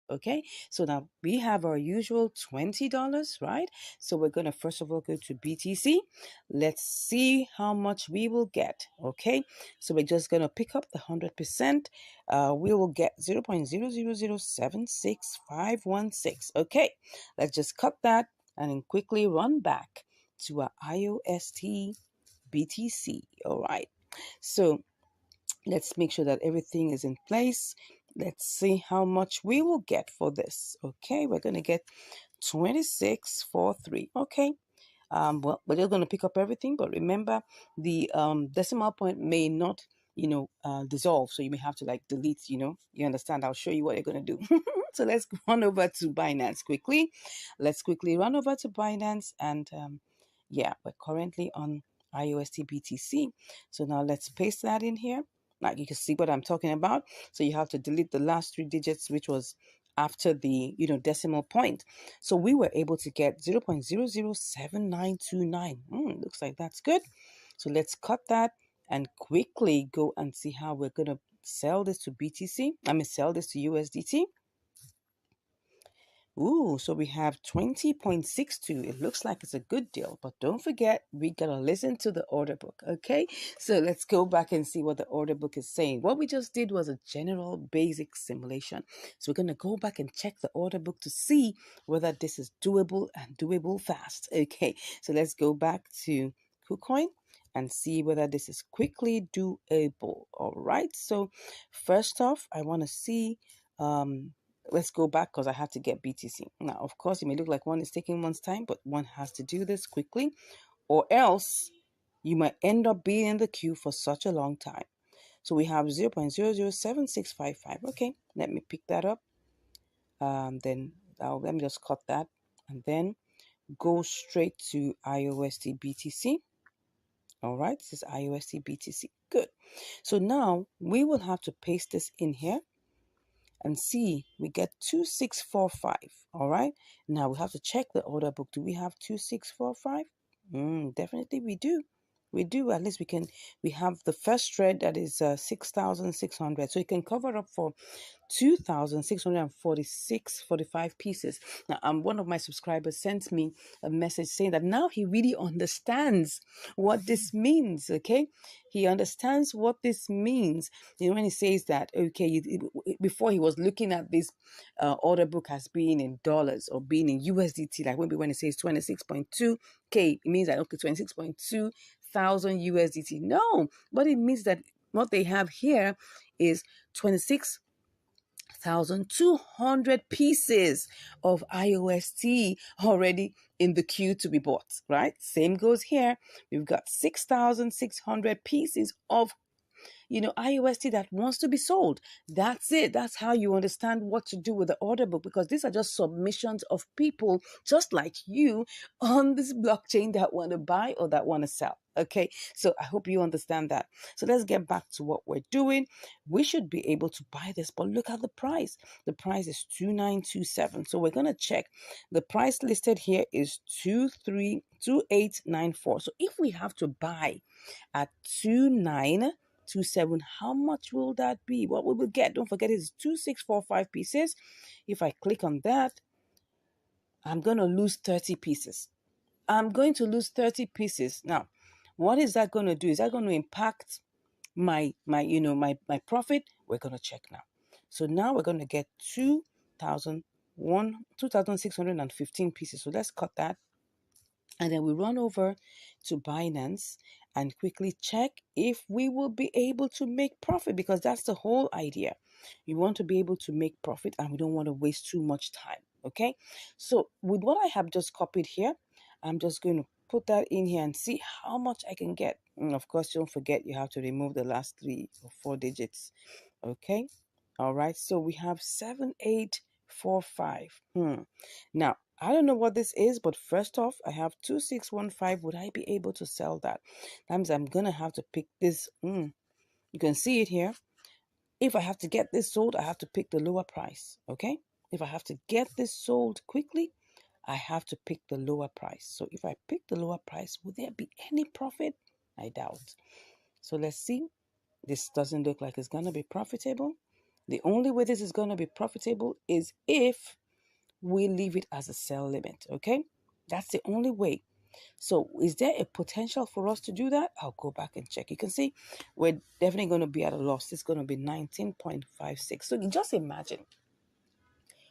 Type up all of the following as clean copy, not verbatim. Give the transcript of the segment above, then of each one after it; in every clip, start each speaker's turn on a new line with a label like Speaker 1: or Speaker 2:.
Speaker 1: Okay, so now we have our usual $20, right? So we're going to first of all go to BTC. Let's see how much we will get. Okay, so we're just going to pick up the 100%. We will get 0.000765516. Okay, let's just cut that and then quickly run back to our IOST BTC. All right, so let's make sure that everything is in place. Let's see how much we will get for this. Okay, we're going to get 2643. Okay, well, we're just going to pick up everything, but remember the decimal point may not, dissolve, so you may have to like delete, you understand. I'll show you what you're going to do. So let's run over to Binance quickly. Let's quickly run over to Binance, and yeah, we're currently on IOST BTC. So now let's paste that in here. Now you can see what I'm talking about. So you have to delete the last 3 digits, which was after the decimal point. So we were able to get 0.007929. Looks like that's good. So let's cut that and quickly go and see how we're going to sell this to BTC. Sell this to USDT. Ooh, so we have 20.62. It looks like it's a good deal, but don't forget, we gotta listen to the order book, okay? So let's go back and see what the order book is saying. What we just did was a general basic simulation. So we're gonna go back and check the order book to see whether this is doable and doable fast, okay? So let's go back to KuCoin and see whether this is quickly doable. All right, so first off, I want to see let's go back because I had to get BTC. Now, of course, it may look like one is taking one's time, but one has to do this quickly, or else you might end up being in the queue for such a long time. So we have 0.007655. Okay, let me pick that up. Then let me just cut that and then go straight to IOST BTC. All right, this is IOST BTC. Good. So now we will have to paste this in here and see, we get 2645. All right, now we have to check the order book. Do we have 2645? Definitely we do. We do. At least we have the first thread that is 6,600, so it can cover up for 2,645 pieces. Now, one of my subscribers sent me a message saying that now he really understands what this means. Okay, he understands what this means. When he says that, okay, before he was looking at this order book as being in dollars or being in USDT, like maybe when it says 26.2K, it means that okay, 26.2 thousand USDT. No, but it means that what they have here is 26,200 pieces of IOST already in the queue to be bought, right? Same goes here. We've got 6,600 pieces of IOST that wants to be sold. That's it. That's how you understand what to do with the order book, because these are just submissions of people just like you on this blockchain that want to buy or that want to sell. Okay, so I hope you understand that. So let's get back to what we're doing. We should be able to buy this, but look at the price. The price is 2927. So we're going to check. The price listed here is 2894. So if we have to buy at 2927, how much will that be? What we will get, don't forget, is 2645 pieces. If I click on that, I'm going to lose 30 pieces. I'm going to lose 30 pieces. Now, what is that going to do? Is that going to impact my profit? We're going to check now. So now we're going to get 2,615 pieces. So let's cut that. And then we run over to Binance and quickly check if we will be able to make profit, because that's the whole idea. You want to be able to make profit and we don't want to waste too much time. Okay. So with what I have just copied here, I'm just going to put that in here and see how much I can get. And of course, don't forget you have to remove the last 3 or 4 digits. Okay. All right. So we have 7845. Now, I don't know what this is, but first off, I have 2615. Would I be able to sell that? That means I'm going to have to pick this. You can see it here. If I have to get this sold, I have to pick the lower price. Okay. If I have to get this sold quickly, I have to pick the lower price. So if I pick the lower price, will there be any profit? I doubt. So let's see. This doesn't look like it's going to be profitable. The only way this is going to be profitable is if we leave it as a sell limit, okay? That's the only way. So is there a potential for us to do that? I'll go back and check. You can see we're definitely going to be at a loss. It's going to be 19.56. So you just imagine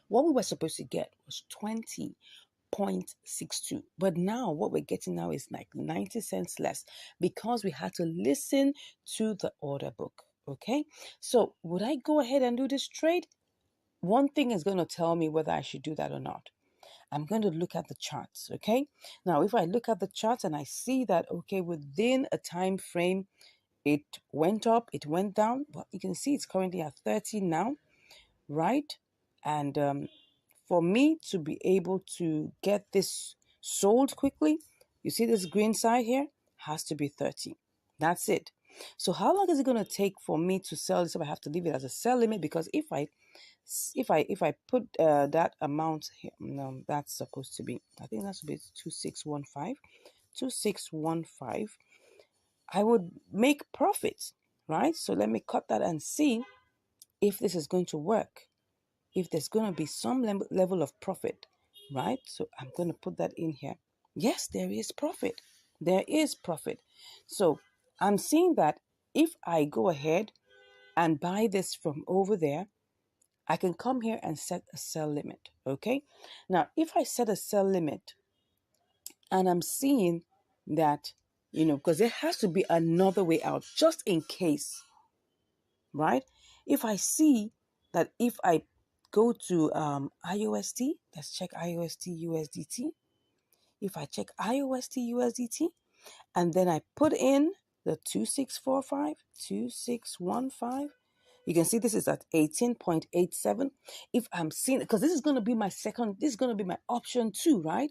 Speaker 1: what we were supposed to get was 20.62. But now what we're getting now is like 90 cents less because we had to listen to the order book. Okay. So would I go ahead and do this trade? One thing is going to tell me whether I should do that or not. I'm going to look at the charts, okay? Now, if I look at the charts and I see that, okay, within a time frame, it went up, it went down, but you can see it's currently at 30 now, right? And for me to be able to get this sold quickly, you see this green side here, has to be 30. That's it. So how long is it going to take for me to sell this if I have to leave it as a sell limit? Because if I put that amount here, no, that's supposed to be, I think that's supposed to be 2615, I would make profit, right? So let me cut that and see if this is going to work, if there's going to be some level of profit, right? So I'm going to put that in here. Yes, there is profit. There is profit. So I'm seeing that if I go ahead and buy this from over there, I can come here and set a sell limit, okay? Now, if I set a sell limit and I'm seeing that, because there has to be another way out just in case, right? If I see that if I go to IOST, let's check IOST USDT. If I check IOST USDT and then I put in the 2645, 2615, you can see this is at 18.87. If I'm seeing, because this is going to be my this is going to be my option 2, right?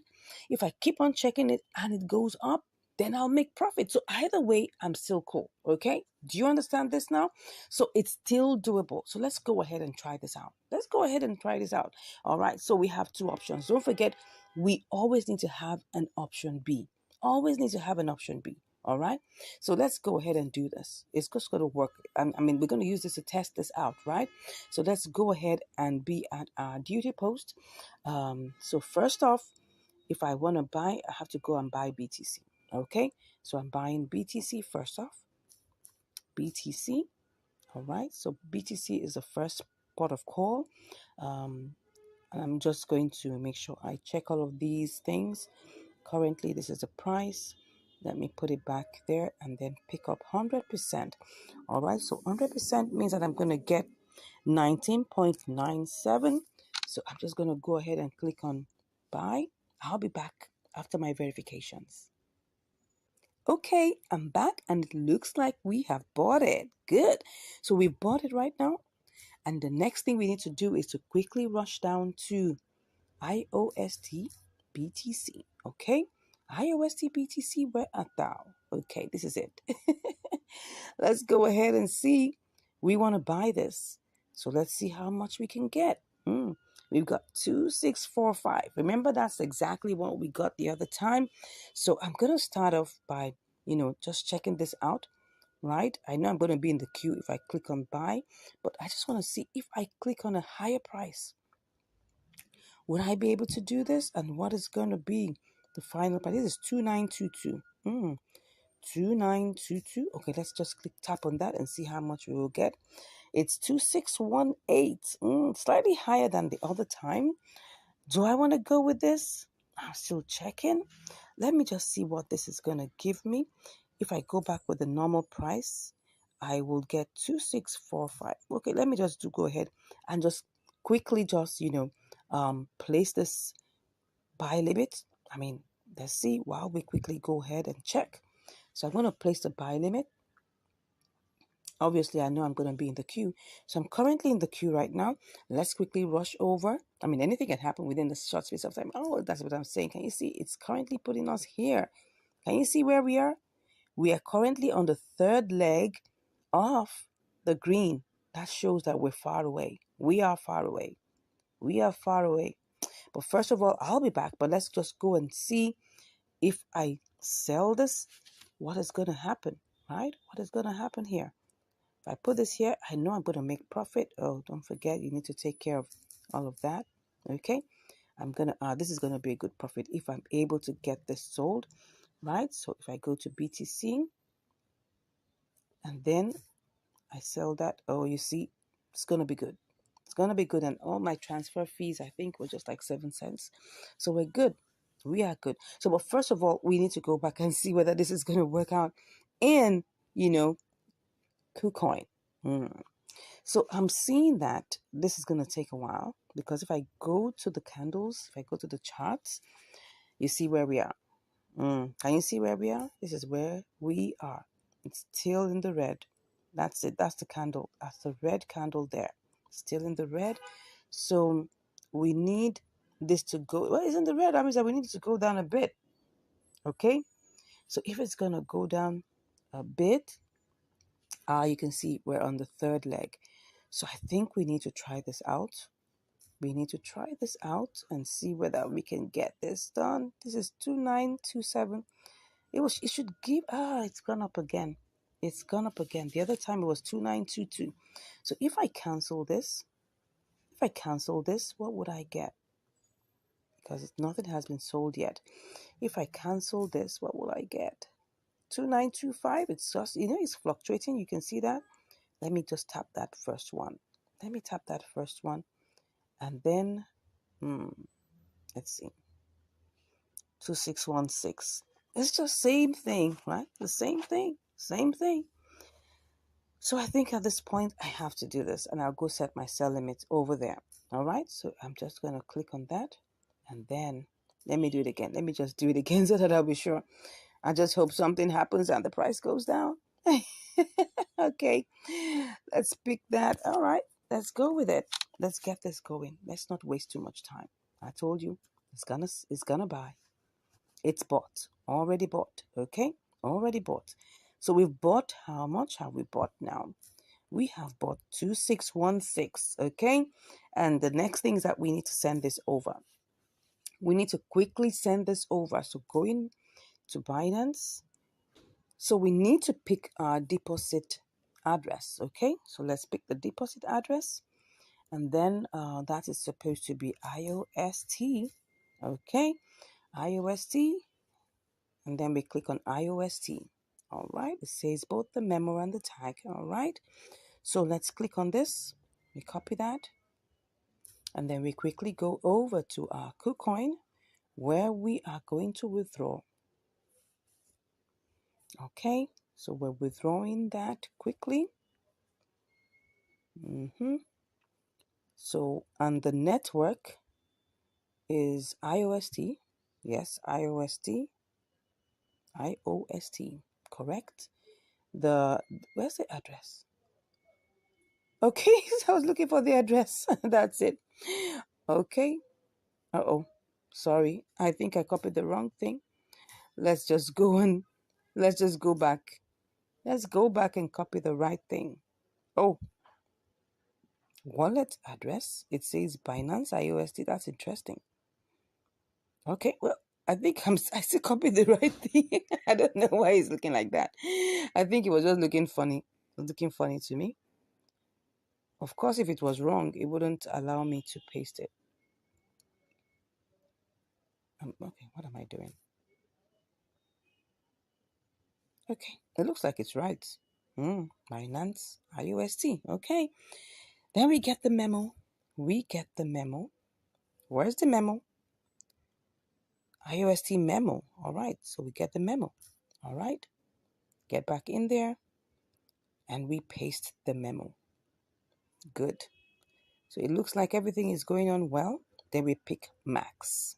Speaker 1: If I keep on checking it and it goes up, then I'll make profit. So either way, I'm still cool. Okay. Do you understand this now? So it's still doable. So let's go ahead and try this out. Let's go ahead and try this out. All right. So we have 2 options. Don't forget, we always need to have an option B. Always need to have an option B. All right. So let's go ahead and do this. It's just going to work. We're going to use this to test this out, right? So let's go ahead and be at our duty post. So first off, if I want to buy, I have to go and buy BTC. Okay. So I'm buying BTC first off. BTC. All right. So BTC is the first port of call. And I'm just going to make sure I check all of these things. Currently, this is the price. Let me put it back there and then pick up 100%. All right, so 100% means that I'm going to get 19.97. So I'm just going to go ahead and click on buy. I'll be back after my verifications. Okay, I'm back and it looks like we have bought it. Good. So we bought it right now. And the next thing we need to do is to quickly rush down to IOST BTC. Okay, IOST BTC, where art thou? Okay, this is it. Let's go ahead and see. We want to buy this. So let's see how much we can get. We've got 2645. Remember, that's exactly what we got the other time. So I'm going to start off by, just checking this out. Right? I know I'm going to be in the queue if I click on buy, but I just want to see if I click on a higher price. Would I be able to do this? And what is going to be the final price? This is 2922. 2922. Okay, let's just tap on that and see how much we will get. It's 2618. Slightly higher than the other time. Do I want to go with this? I'm still checking. Let me just see what this is going to give me. If I go back with the normal price, I will get 2645. Okay, let me just go ahead and just quickly just, place this buy limit. Let's see while we quickly go ahead and check. So I'm going to place the buy limit. Obviously, I know I'm going to be in the queue. So I'm currently in the queue right now. Let's quickly rush over. Anything can happen within the short space of time. Oh, that's what I'm saying. Can you see? It's currently putting us here. Can you see where we are? We are currently on the 3rd leg of the green. That shows that we're far away. We are far away. We are far away. But first of all, I'll be back. But let's just go and see if I sell this, what is going to happen, right? What is going to happen here? If I put this here, I know I'm going to make profit. Oh, don't forget, you need to take care of all of that. Okay. I'm going to, this is going to be a good profit if I'm able to get this sold, right? So if I go to BTC and then I sell that, oh, you see, it's going to be good. It's going to be good. And all my transfer fees, I think, were just like 7 cents. So we're good. We are good. So, but first of all, we need to go back and see whether this is going to work out in, KuCoin. So I'm seeing that this is going to take a while, because if I go to the candles, if I go to the charts, you see where we are. Can you see where we are? This is where we are. It's still in the red. That's it. That's the candle. That's the red candle there. Still in the red. So we need this to go. Well, it's in the red. That means that we need it to go down a bit. Okay. So if it's going to go down a bit, you can see we're on the third leg. So I think we need to try this out. We need to try this out and see whether we can get this done. This is 2927. It should give, it's gone up again. It's gone up again. The other time it was 2922. So if I cancel this, what would I get? Because nothing has been sold yet. If I cancel this, what will I get? 2925. It's just, it's fluctuating. You can see that. Let me just tap that first one. And then, let's see. 2616. It's just same thing, right? The same thing. So I think at this point I have to do this, and I'll go set my sell limit over there. All right. So I'm just going to click on that, and then let me do it again. Let me just do it again so that I'll be sure. I just hope something happens and the price goes down. Okay. Let's pick that. All right. Let's go with it. Let's get this going. Let's not waste too much time. I told you it's gonna buy. It's bought. Already bought. Okay? Already bought. So we've bought, how much have we bought now? We have bought 2616. Okay? And the next thing is that we need to send this over. We need to quickly send this over. So going to Binance. So we need to pick our deposit address. Okay? So let's pick the deposit address. And then that is supposed to be IOST. Okay? IOST. And then we click on IOST. All right. It says both the memo and the tag. All right. So let's click on this. We copy that. And then we quickly go over to our KuCoin where we are going to withdraw. Okay. So we're withdrawing that quickly. So, and the network is IOST. Yes, IOST. IOST. Correct. Where's the address? Okay, so I was looking for the address. That's it. Okay. Uh-oh. Sorry. I think I copied the wrong thing. Let's just go back. Let's go back and copy the right thing. Oh, wallet address. It says Binance IOST. That's interesting. Okay, well, I think I still copied the right thing. I don't know why it's looking like that. I think it was just looking funny. It was looking funny to me. Of course, if it was wrong, it wouldn't allow me to paste it. Okay, what am I doing? Okay, it looks like it's right. Binance IOST. Okay, then we get the memo. Where's the memo? IOST memo. All right, so we get the memo. All right, get back in there, and we paste the memo. Good. So it looks like everything is going on well. Then we pick max.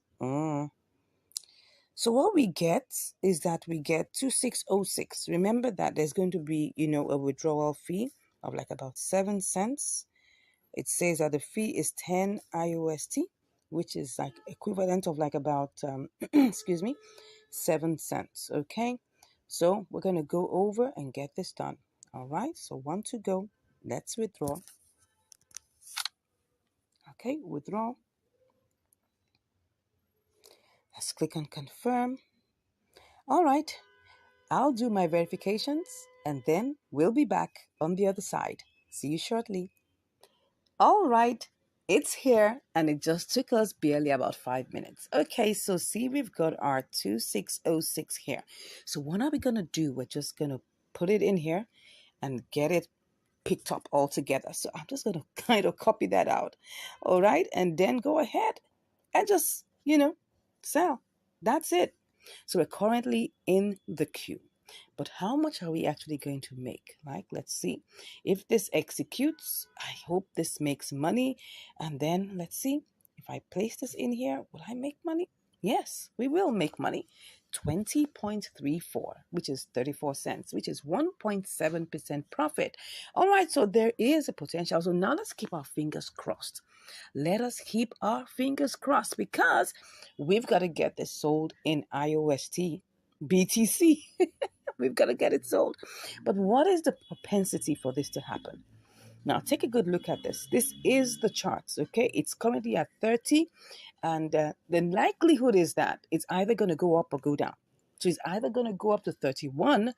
Speaker 1: So what we get is that we get 2606. Remember that there's going to be, a withdrawal fee of like about 7 cents. It says that the fee is 10 IOST, which is like equivalent of like about, 7 cents. Okay. So we're going to go over and get this done. All right. So 1 to go. Let's withdraw. Okay. Withdraw. Let's click on confirm. All right. I'll do my verifications and then we'll be back on the other side. See you shortly. All right, it's here and it just took us barely about 5 minutes. Okay, so see, we've got our 2606 here. So what are we going to do? We're just going to put it in here and get it picked up all together. So I'm just going to kind of copy that out. All right, and then go ahead and just, sell. That's it. So we're currently in the queue. But how much are we actually going to make? Like, let's see. If this executes, I hope this makes money. And then let's see. If I place this in here, will I make money? Yes, we will make money. 20.34, which is 34 cents, which is 1.7% profit. All right, so there is a potential. So now let's keep our fingers crossed. Let us keep our fingers crossed because we've got to get this sold in IOST BTC. We've got to get it sold. But what is the propensity for this to happen? Now, take a good look at this. This is the charts, okay? It's currently at 30, and the likelihood is that it's either going to go up or go down. So it's either going to go up to 31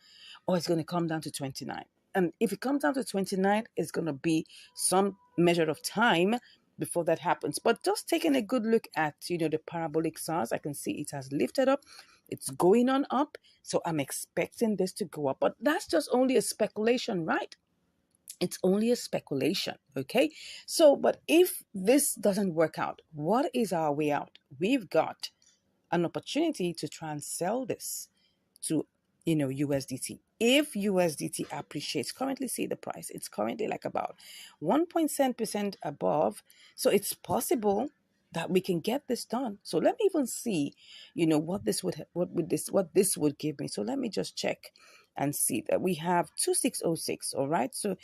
Speaker 1: or it's going to come down to 29. And if it comes down to 29, it's going to be some measure of time before that happens. But just taking a good look at, the parabolic SARS, I can see it has lifted up. It's going on up. So I'm expecting this to go up. But that's just only a speculation, right? It's only a speculation, okay? So, but if this doesn't work out, what is our way out? We've got an opportunity to try and sell this to, USDT. If USDT appreciates, currently see the price, it's currently like about 1.7% above. So it's possible that we can get this done. So let me even see, what this would give me. So let me just check and see that we have 2606. All right. So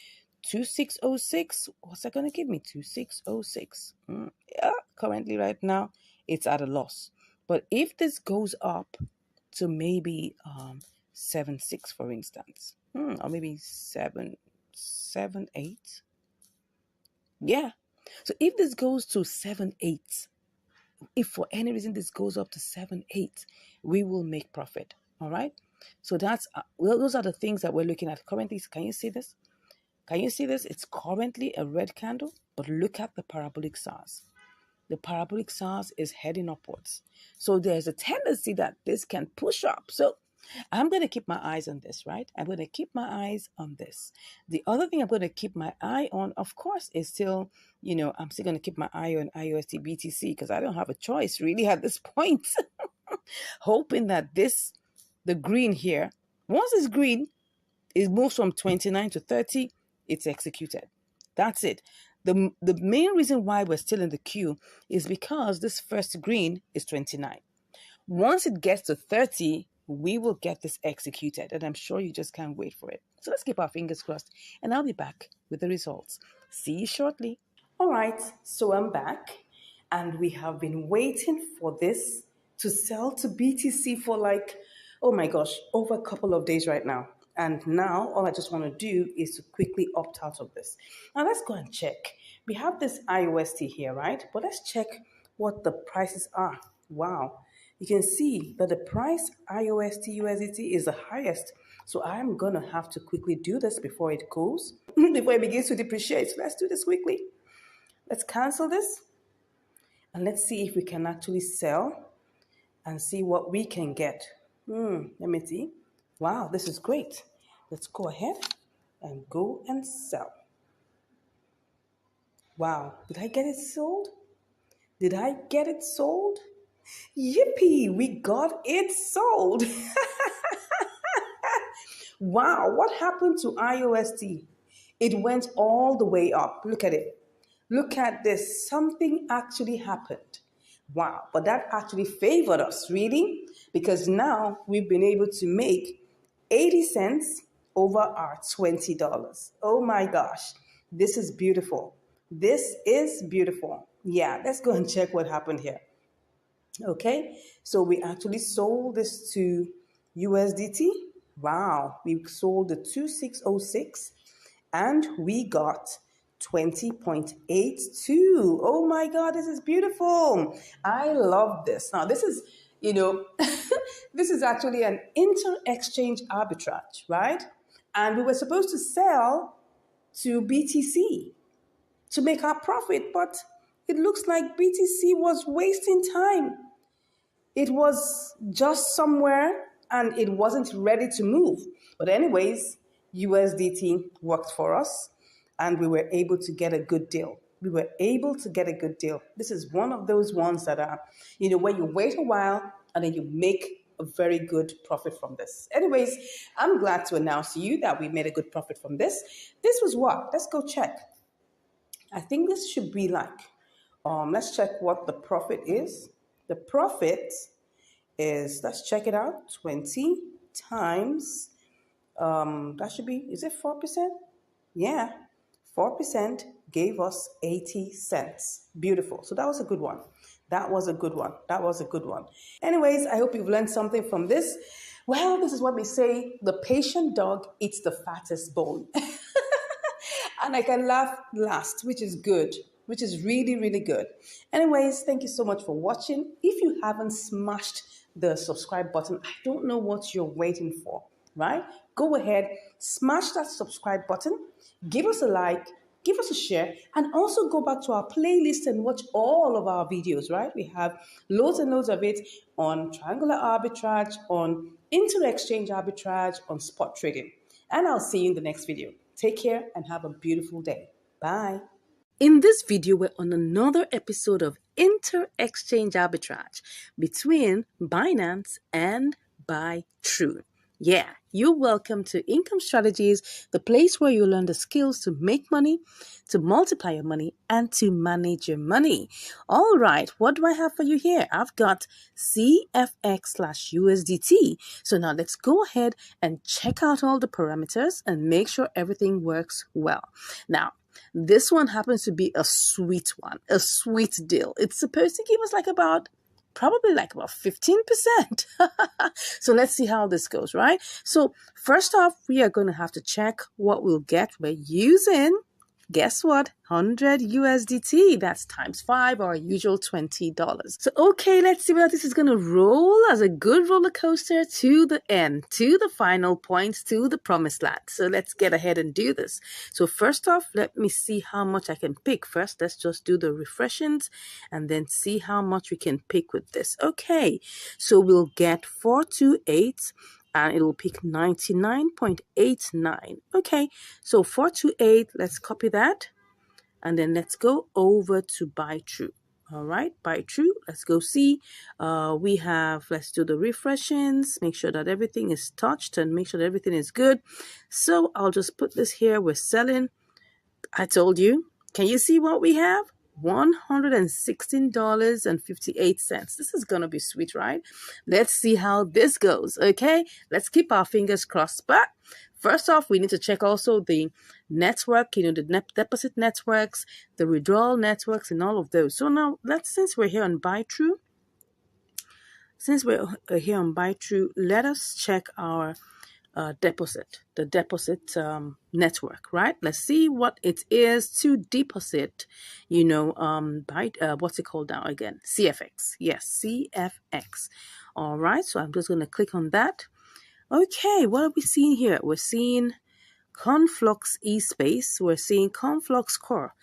Speaker 1: 2606, what's that going to give me? 2606. Yeah, currently right now it's at a loss. But if this goes up to maybe 7.6, for instance, or maybe 7.8. Yeah. So if this goes to 7.8, if for any reason this goes up to 7.8, we will make profit. All right. So those are the things that we're looking at currently. Can you see this? Can you see this? It's currently a red candle, but look at the parabolic SARS. The parabolic SARS is heading upwards. So there's a tendency that this can push up. So I'm going to keep my eyes on this, right? I'm going to keep my eyes on this. The other thing I'm going to keep my eye on, of course, is still, I'm still going to keep my eye on IOST BTC because I don't have a choice really at this point. Hoping that the green here, once it's green, it moves from 29 to 30, it's executed. That's it. The main reason why we're still in the queue is because this first green is 29. Once it gets to 30, we will get this executed, and I'm sure you just can't wait for it. So let's keep our fingers crossed, and I'll be back with the results. See you shortly. All right, so I'm back, and we have been waiting for this to sell to BTC for oh my gosh, over a couple of days right now. And now all I just want to do is to quickly opt out of this. Now let's go and check. We have this IOST here, right? But let's check what the prices are. Wow. You can see that the price IOST USDT is the highest. So I'm going to have to quickly do this before it goes, before it begins to depreciate. So let's do this quickly. Let's cancel this. And let's see if we can actually sell and see what we can get. Let me see. Wow, this is great. Let's go ahead and go and sell. Wow, did I get it sold? Did I get it sold? Yippee, we got it sold. Wow, what happened to IOST? It went all the way up. Look at it. Look at this. Something actually happened. Wow, but that actually favored us, really, because now we've been able to make 80 cents over our $20. Oh my gosh, this is beautiful. This is beautiful. Yeah, let's go and check what happened here. Okay, so we actually sold this to USDT. Wow, we sold the 2606 and we got 20.82. Oh my God, this is beautiful. I love this. Now, this is you know, this is actually an inter-exchange arbitrage, right? And we were supposed to sell to BTC to make our profit, but it looks like BTC was wasting time. It was just somewhere and it wasn't ready to move. But, anyways, USDT worked for us and we were able to get a good deal. We were able to get a good deal. This is one of those ones that are, when you wait a while and then you make a very good profit from this. Anyways, I'm glad to announce to you that we made a good profit from this. This was what? Let's go check. I think this should be like, let's check what the profit is. The profit is, let's check it out, 20 times, that should be, is it 4%? Yeah, 4% gave us 80 cents. Beautiful. So that was a good one. That was a good one. That was a good one. Anyways, I hope you've learned something from this. Well, this is what we say, the patient dog eats the fattest bone. And I can laugh last, which is good, which is really, really good. Anyways, thank you so much for watching. If you haven't smashed the subscribe button, I don't know what you're waiting for, right? Go ahead, smash that subscribe button, give us a like, give us a share, and also go back to our playlist and watch all of our videos, right? We have loads and loads of it on triangular arbitrage, on inter-exchange arbitrage, on spot trading. And I'll see you in the next video. Take care and have a beautiful day. Bye. In this video, we're on another episode of inter-exchange arbitrage between Binance and BuyTrue. Yeah, you're welcome to Income Strategies, the place where you learn the skills to make money, to multiply your money, and to manage your money. All right, what do I have for you here? I've got CFX/USDT. So now let's go ahead and check out all the parameters and make sure everything works well. Now, this one happens to be a sweet one, a sweet deal. It's supposed to give us probably like about 15%. So let's see how this goes, right? So first off, we are going to have to check what we'll get. We're using, guess what? 100 USDT. That's times 5, our usual $20. So, okay, let's see whether this is going to roll as a good roller coaster to the end, to the final point, to the promised land. So let's get ahead and do this. So first off, let me see how much I can pick. First, let's just do the refreshings and then see how much we can pick with this. Okay, so we'll get 428. And it will pick 99.89. Okay, so 428, let's copy that. And then let's go over to BuyTrue. All right, BuyTrue, let's go see. Let's do the refreshings, make sure that everything is touched and make sure that everything is good. So I'll just put this here. We're selling. I told you. Can you see what we have? $116.58. This is going to be sweet, right? Let's see how this goes, okay? Let's keep our fingers crossed. But first off, we need to check also the network, the deposit networks, the withdrawal networks, and all of those. So now, since we're here on BuyTrue, let us check our the deposit network, right? Let's see what it is to deposit, what's it called now again? CFX. Yes, CFX. All right, so I'm just going to click on that. Okay, what are we seeing here? We're seeing Conflux eSpace. We're seeing Conflux Core.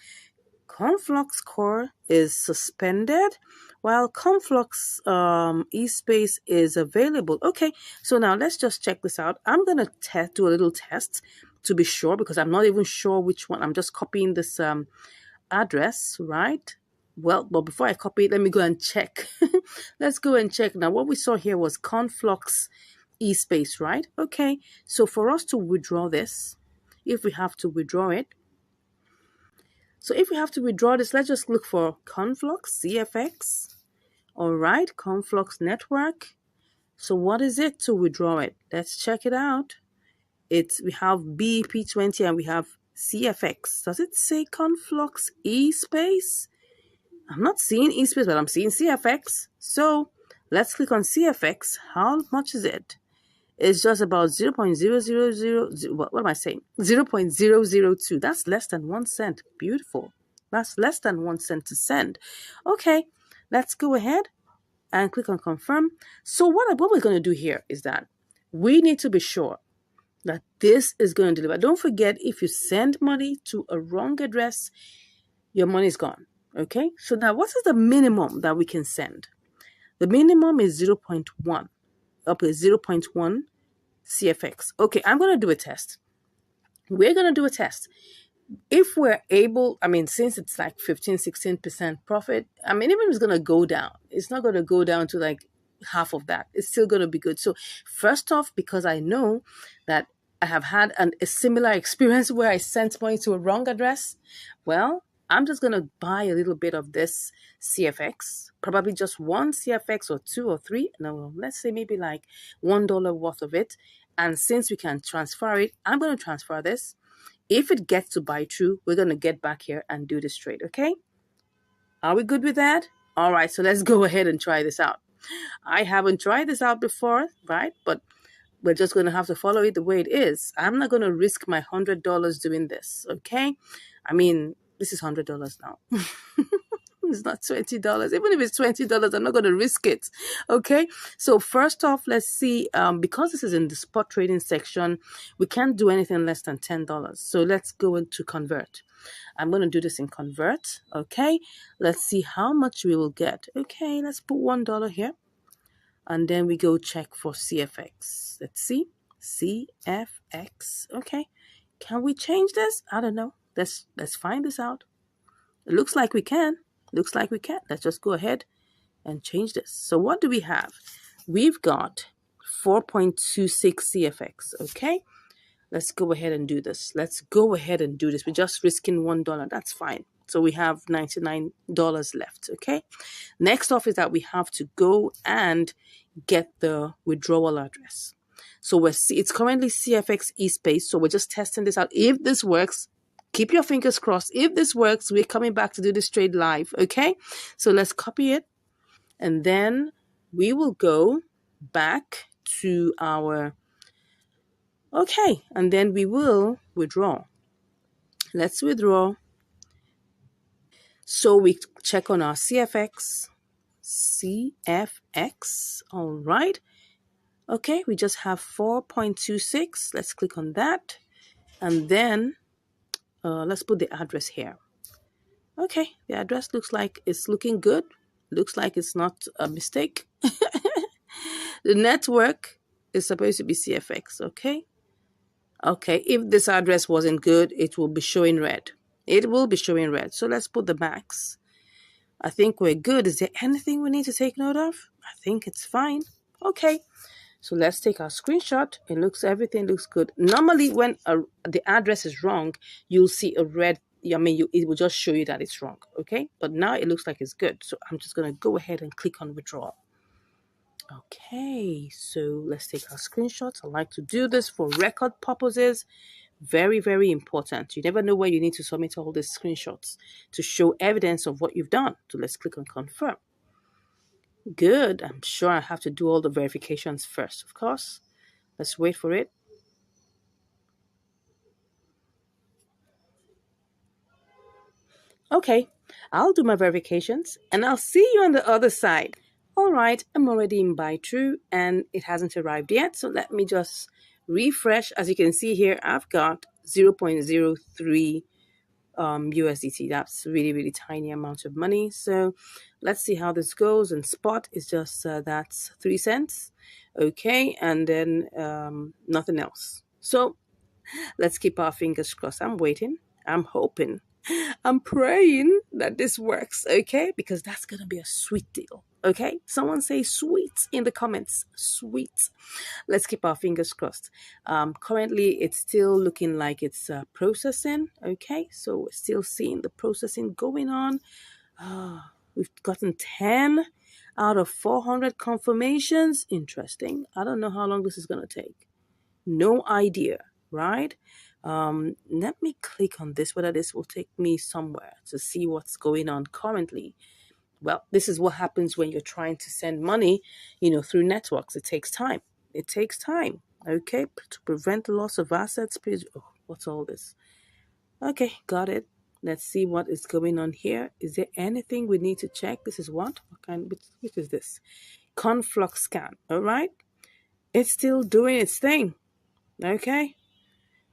Speaker 1: Conflux Core is suspended while Conflux eSpace is available. Okay, so now let's just check this out. I'm going to do a little test to be sure because I'm not even sure which one. I'm just copying this address, right? Well, but before I copy it, let me go and check. Let's go and check. Now, what we saw here was Conflux eSpace, right? Okay, so for us to withdraw this, if we have to withdraw it, let's just look for Conflux, CFX. All right, Conflux network. So what is it to withdraw it? Let's check it out. We have BEP20 and we have CFX. Does it say Conflux eSpace? I'm not seeing eSpace, but I'm seeing CFX. So let's click on CFX. How much is it? It's just about 0.000, what am I saying? 0.002. That's less than 1 cent. Beautiful. That's less than 1 cent to send. Okay, let's go ahead and click on confirm. So what we're going to do here is that we need to be sure that this is going to deliver. Don't forget, if you send money to a wrong address, your money is gone. Okay, so now what is the minimum that we can send? The minimum is 0.1, up to 0.1 CFX. Okay, I'm going to do a test. We're going to do a test. If we're able, I mean, since it's like 15-16% profit, I mean, even if it's going to go down, it's not going to go down to like half of that. It's still going to be good. So first off, because I know that I have had a similar experience where I sent money to a wrong address, well, I'm just going to buy a little bit of this CFX, probably just one CFX or two or three. No, let's say maybe like $1 worth of it. And since we can transfer it, I'm going to transfer this. If it gets to buy through, we're going to get back here and do this trade, okay? Are we good with that? All right, so let's go ahead and try this out. I haven't tried this out before, right? But we're just going to have to follow it the way it is. I'm not going to risk my $100 doing this, okay? I mean, this is $100 now. It's not $20. Even if it's $20, I'm not going to risk it. Okay. So first off, let's see. Because this is in the spot trading section, we can't do anything less than $10. So let's go into convert. I'm going to do this in convert. Okay. Let's see how much we will get. Okay. Let's put $1 here. And then we go check for CFX. Let's see. CFX. Okay. Can we change this? I don't know. Let's find this out. It looks like we can. Looks like we can. Let's just go ahead and change this. So what do we have? We've got 4.26 CFX. Okay. Let's go ahead and do this. Let's go ahead and do this. We're just risking $1. That's fine. So we have $99 left. Okay. Next off is that we have to go and get the withdrawal address. So it's currently CFX e-space. So we're just testing this out. If this works, keep your fingers crossed. If this works, we're coming back to do this trade live. Okay. So let's copy it. And then we will go back to our, okay. And then we will withdraw. Let's withdraw. So we check on our CFX. CFX. All right. Okay. We just have 4.26. Let's click on that. And then let's put the address here. Okay, the address looks like it's looking good. Looks like it's not a mistake. The network is supposed to be CFX, okay? Okay, if this address wasn't good, it will be showing red. It will be showing red. So let's put the max. I think we're good. Is there anything we need to take note of? I think it's fine. Okay. So let's take our screenshot. Everything looks good. Normally, when the address is wrong, you'll see a red. It will just show you that it's wrong. Okay. But now it looks like it's good. So I'm just going to go ahead and click on withdraw. Okay. So let's take our screenshots. I like to do this for record purposes. Very, very important. You never know where you need to submit all these screenshots to show evidence of what you've done. So let's click on confirm. Good. I'm sure I have to do all the verifications first, of course. Let's wait for it. Okay, I'll do my verifications and I'll see you on the other side. All right, I'm already in buy true and it hasn't arrived yet. So let me just refresh. As you can see here, I've got 0.03 USDT. That's really, really tiny amount of money. So let's see how this goes. And spot is just that's 3 cents. Okay, and then nothing else. So let's keep our fingers crossed. I'm waiting. I'm hoping. I'm praying that this works. Okay, because that's gonna be a sweet deal. Okay, someone say sweet in the comments. Sweet. Let's keep our fingers crossed. Currently, it's still looking like it's processing. Okay, so we're still seeing the processing going on. We've gotten 10 out of 400 confirmations. Interesting. I don't know how long this is going to take. No idea, right? Let me click on this, whether this will take me somewhere to see what's going on currently. Well, this is what happens when you're trying to send money, through networks. It takes time. It takes time. Okay, to prevent the loss of assets, please. Oh, what's all this? Okay, got it. Let's see what is going on here. Is there anything we need to check? This is what kind, which is this? Conflux scan. All right. It's still doing its thing. Okay.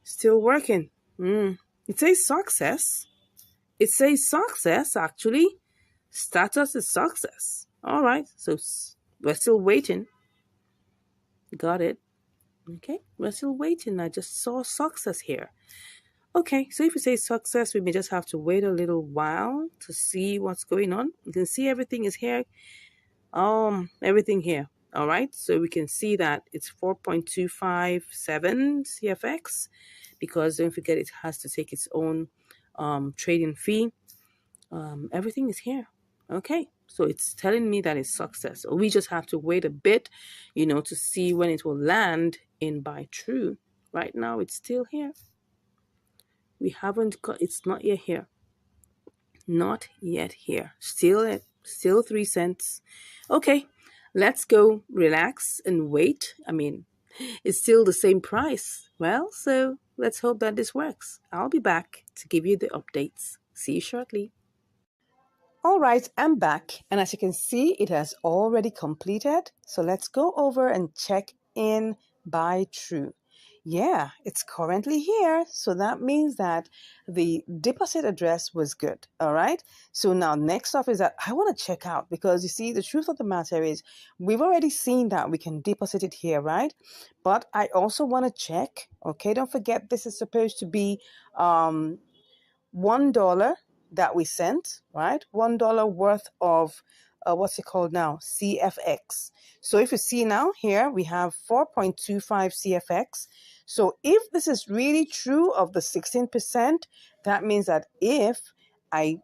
Speaker 1: Still working. It says success. It says success, actually. Status is success. All right. So we're still waiting. Got it. Okay. We're still waiting. I just saw success here. Okay. So if you say success, we may just have to wait a little while to see what's going on. You can see everything is here. Everything here. All right. So we can see that it's 4.257 CFX, because don't forget it has to take its own trading fee. Everything is here. Okay, so it's telling me that it's success. We just have to wait a bit, to see when it will land in buy true. Right now, it's still here. We haven't got, it's not yet here. Not yet here. Still 3 cents. Okay, let's go relax and wait. I mean, it's still the same price. Well, so let's hope that this works. I'll be back to give you the updates. See you shortly. All right, I'm back. And as you can see, it has already completed. So let's go over and check in buy true. Yeah, it's currently here. So that means that the deposit address was good. All right. So now next up is that I want to check out, because you see, the truth of the matter is we've already seen that we can deposit it here, right? But I also want to check. Okay, don't forget this is supposed to be $1 that we sent, right? $1 worth of what's it called now? CFX. So if you see now here, we have 4.25 CFX. So if this is really true of the 16%, that means that if I,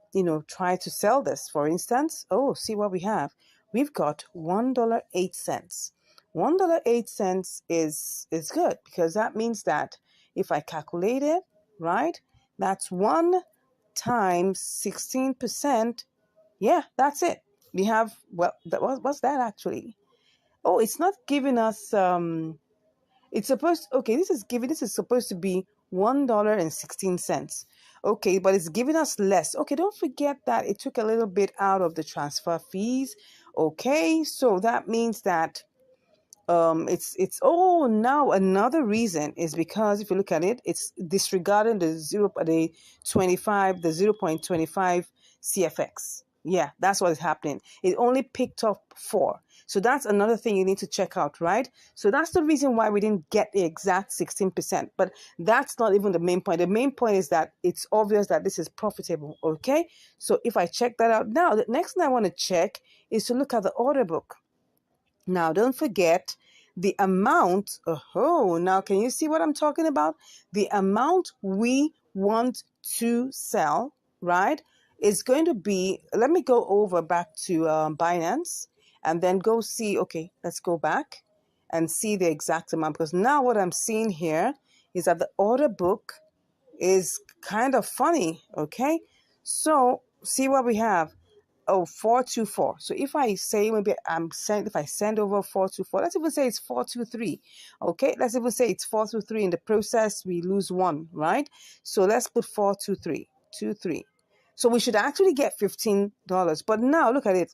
Speaker 1: try to sell this, for instance, see what we have. We've got $1.08. $1.08 is good, because that means that if I calculate it, right, that's 1 times 16%. Yeah, that's it. We have, well, what's that actually? Oh, it's not giving us, it's supposed, okay, this is supposed to be $1.16. Okay, but it's giving us less. Okay, don't forget that it took a little bit out of the transfer fees. Okay, so that means that now another reason is because if you look at it, it's disregarding the 0.25 CFX. Yeah, that's what is happening. It only picked up 4. So that's another thing you need to check out, right? So that's the reason why we didn't get the exact 16%. But that's not even the main point. The main point is that it's obvious that this is profitable, okay? So if I check that out now, the next thing I want to check is to look at the order book. Now, don't forget the amount. Now can you see what I'm talking about? The amount we want to sell, right, is going to be, let me go over back to Binance and then go see, okay, let's go back and see the exact amount, because now what I'm seeing here is that the order book is kind of funny, okay? So see what we have. 424. So if I say maybe if I send over 424, let's even say it's 423. Okay, let's even say it's 423. In the process, we lose 1, right? So let's put 423. So we should actually get $15. But now look at it.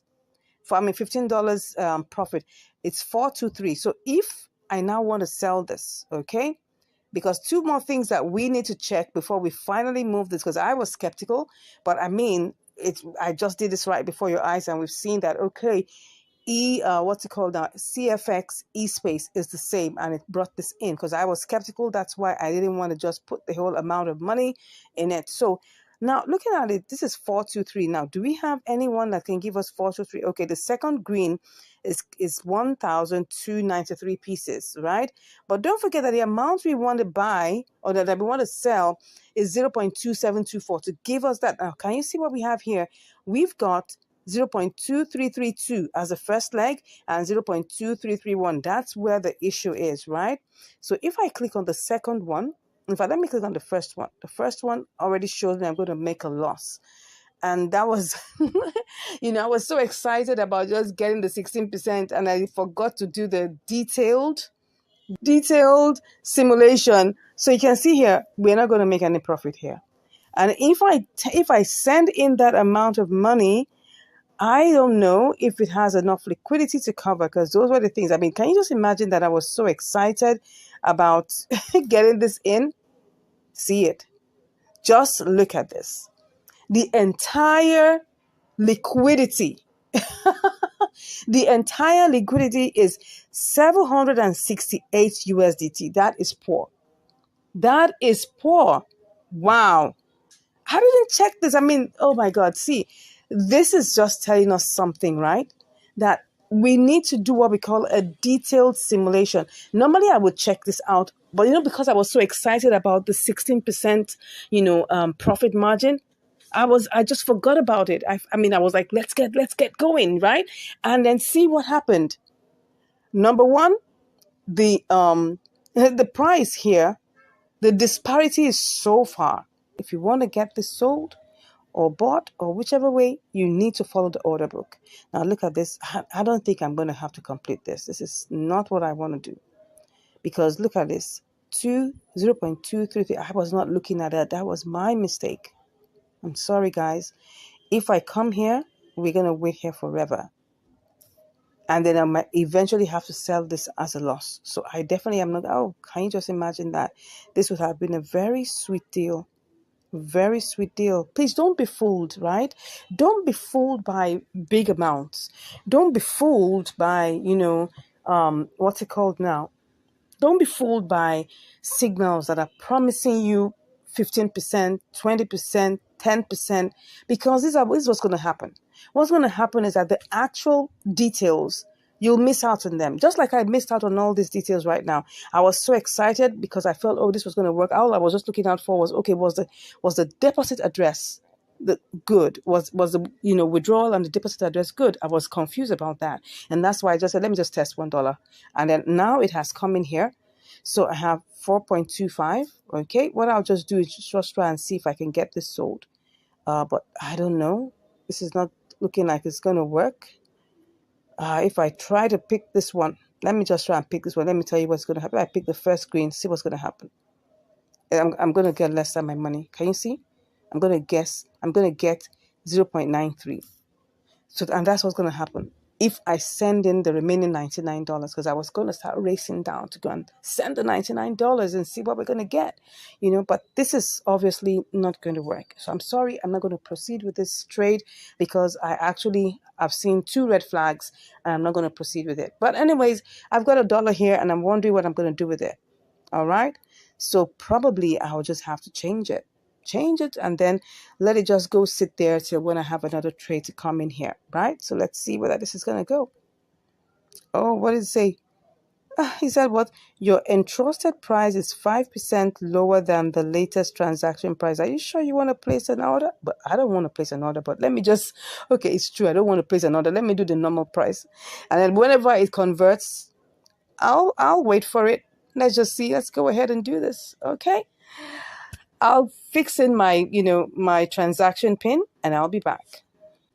Speaker 1: $15 profit. It's 423. So if I now want to sell this, okay, because 2 more things that we need to check before we finally move this, because I was skeptical, but I mean, I just did this right before your eyes, and we've seen that, okay, what's it called now? CFX eSpace is the same, and it brought this in because I was skeptical. That's why I didn't want to just put the whole amount of money in it. So now looking at it, this is 423. Now, do we have anyone that can give us 423? Okay, the second green is 1,293 pieces, right? But don't forget that the amount we want to buy or that we want to sell is 0.2724 to give us that. Now, can you see what we have here? We've got 0.2332 as the first leg and 0.2331. That's where the issue is, right? So if I click on the second one, in fact, let me click on the first one. The first one already shows me I'm going to make a loss. And that was, I was so excited about just getting the 16%, and I forgot to do the detailed simulation. So you can see here, we're not going to make any profit here. And if I send in that amount of money, I don't know if it has enough liquidity to cover, because those were the things. I mean, can you just imagine that I was so excited about getting this in? See it. Just look at this. The entire liquidity, the entire liquidity is 768 USDT. That is poor. That is poor. Wow. I didn't check this. I mean, oh my God. See, this is just telling us something, right? That we need to do what we call a detailed simulation. Normally, I would check this out, but because I was so excited about the 16%, profit margin, I just forgot about it. I mean, I was like, let's get going, right? And then see what happened. Number one, the the price here, the disparity is so far. If you want to get this sold or bought or whichever way, you need to follow the order book. Now look at this. I don't think I'm going to have to complete this. This is not what I want to do, because look at this. 0.233. I was not looking at that. That was my mistake. I'm sorry, guys. If I come here, we're going to wait here forever. And then I might eventually have to sell this as a loss. So I definitely am not. Oh, can you just imagine that? This would have been a very sweet deal. Very sweet deal. Please don't be fooled, right? Don't be fooled by big amounts. Don't be fooled by, what's it called now? Don't be fooled by signals that are promising you 15%, 20%, 10%, because this is what's going to happen. What's going to happen is that the actual details, you'll miss out on them. Just like I missed out on all these details right now. I was so excited because I felt, oh, this was going to work. All I was just looking out for was, okay, was the deposit address good? Was the withdrawal and the deposit address good? I was confused about that. And that's why I just said, let me just test $1. And then now it has come in here. So I have 4.25. Okay, what I'll just do is just try and see if I can get this sold. But I don't know. This is not looking like it's going to work. If I try to pick this one, let me just try and pick this one. Let me tell you what's going to happen. I pick the first green, see what's going to happen. I'm going to get less than my money. Can you see? I'm going to get 0.93. So, and that's what's going to happen if I send in the remaining $99, because I was going to start racing down to go and send the $99 and see what we're going to get, but this is obviously not going to work. So I'm sorry, I'm not going to proceed with this trade, because I've seen 2 red flags and I'm not going to proceed with it. But anyways, I've got $1 here and I'm wondering what I'm going to do with it. All right. So probably I'll just have to change it and then let it just go sit there till when I have another trade to come in here, right? So let's see whether this is going to go. Oh, what did it say? He said what? Your entrusted price is 5% lower than the latest transaction price. Are you sure you want to place an order? But I don't want to place an order, but let me just, okay, it's true. I don't want to place an order. Let me do the normal price. And then whenever it converts, I'll wait for it. Let's just see. Let's go ahead and do this. Okay. I'll fix in my transaction pin and I'll be back.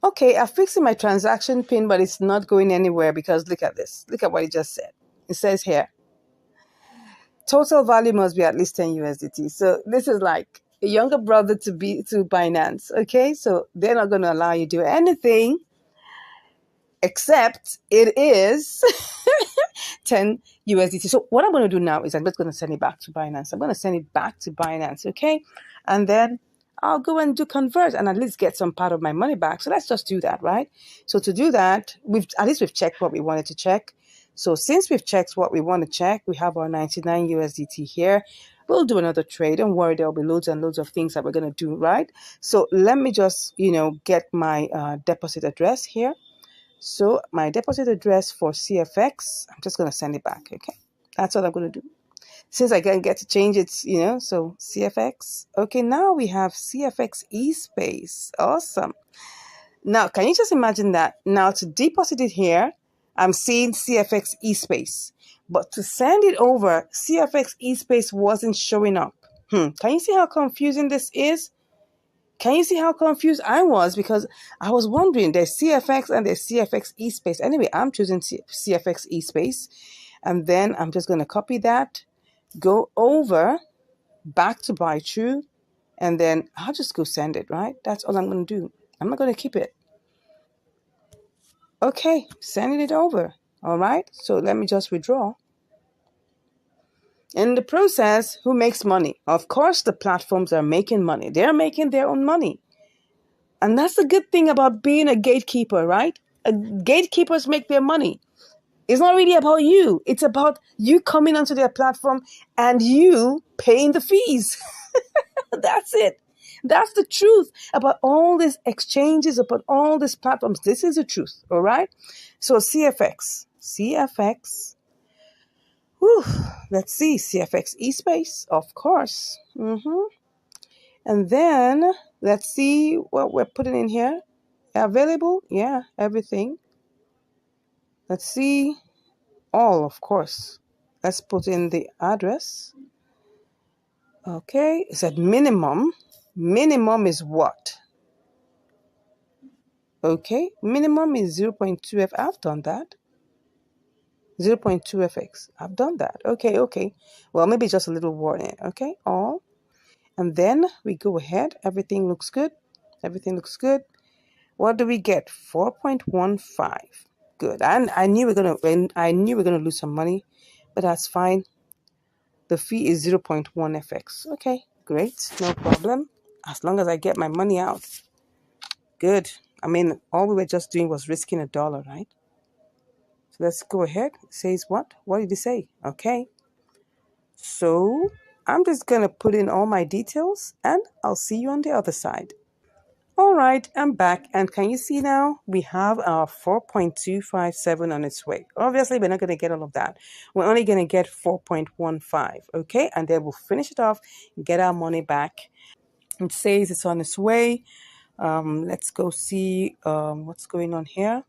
Speaker 1: Okay, I'm fixing my transaction pin, but it's not going anywhere because look at this. Look at what it just said. It says here, total value must be at least 10 USDT. So this is like a younger brother to Binance. Okay, so they're not going to allow you to do anything except it is 10 USDT. So what I'm going to do now is I'm just going to send it back to Binance. I'm going to send it back to Binance, okay? And then I'll go and do convert and at least get some part of my money back. So let's just do that, right? So to do that, we've checked what we wanted to check. So since we've checked what we want to check, we have our 99 USDT here. We'll do another trade. Don't worry, there'll be loads and loads of things that we're going to do, right? So let me just, get my deposit address here. So my deposit address for CFX, I'm just going to send it back, okay? That's what I'm going to do. Since I can't get to change it, so CFX. Okay, now we have CFX eSpace. Awesome. Now, can you just imagine that? Now, to deposit it here, I'm seeing CFX eSpace. But to send it over, CFX eSpace wasn't showing up. Can you see how confusing this is? Can you see how confused I was? Because I was wondering, there's CFX and there's CFX eSpace. Anyway, I'm choosing CFX eSpace. And then I'm just going to copy that, go over, back to buy true, and then I'll just go send it, right? That's all I'm going to do. I'm not going to keep it. Okay, sending it over. All right, so let me just withdraw. In the process, who makes money? Of course, the platforms are making money. They're making their own money. And that's the good thing about being a gatekeeper, right? Gatekeepers make their money. It's not really about you. It's about you coming onto their platform and you paying the fees. That's it. That's the truth about all these exchanges, about all these platforms. This is the truth, all right? So CFX. Whew, let's see, CFX eSpace, of course. And then let's see what we're putting in here. Available, yeah, everything. Let's see, all, of course. Let's put in the address. Okay, it said minimum. Minimum is what? Okay, minimum is 0.2F. I've done that. 0.2FX. I've done that. Okay. Well, maybe just a little warning. Okay, all. And then we go ahead. Everything looks good. What do we get? 4.15. Good. I knew we're gonna lose some money, but that's fine. The fee is 0.1 FX. Okay, great, no problem. As long as I get my money out. Good. I mean, all we were just doing was risking $1, right? So let's go ahead. It says what? What did it say? Okay. So I'm just gonna put in all my details and I'll see you on the other side. All right, I'm back. And can you see now? We have our 4.257 on its way. Obviously, we're not going to get all of that. We're only going to get 4.15, okay? And then we'll finish it off, get our money back. It says it's on its way. Let's go see what's going on here.